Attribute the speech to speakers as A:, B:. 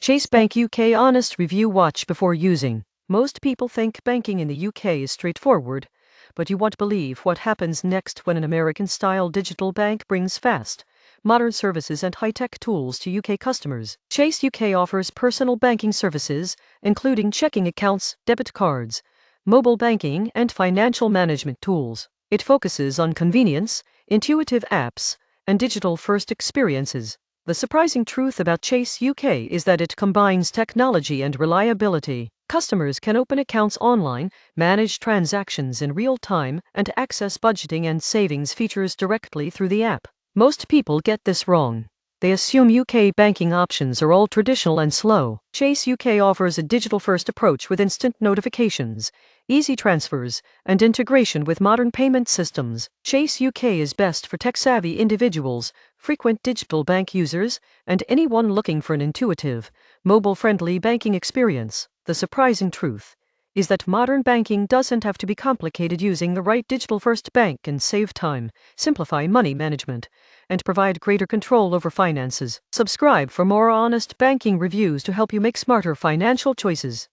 A: Chase Bank UK Honest Review. Watch before using. Most people think banking in the UK is straightforward, but you won't believe what happens next when an American-style digital bank brings fast, modern services and high-tech tools to UK customers. Chase UK offers personal banking services, including checking accounts, debit cards, mobile banking, and financial management tools. It focuses on convenience, intuitive apps, and digital-first experiences. The surprising truth about Chase UK is that it combines technology and reliability. Customers can open accounts online, manage transactions in real time, and access budgeting and savings features directly through the app. Most people get this wrong. They assume UK banking options are all traditional and slow. Chase UK offers a digital-first approach with instant notifications, easy transfers, and integration with modern payment systems. Chase UK is best for tech-savvy individuals, frequent digital bank users, and anyone looking for an intuitive, mobile-friendly banking experience. The surprising truth is that modern banking doesn't have to be complicated. Using the right digital-first bank can save time, simplify money management, and provide greater control over finances. Subscribe for more honest banking reviews to help you make smarter financial choices.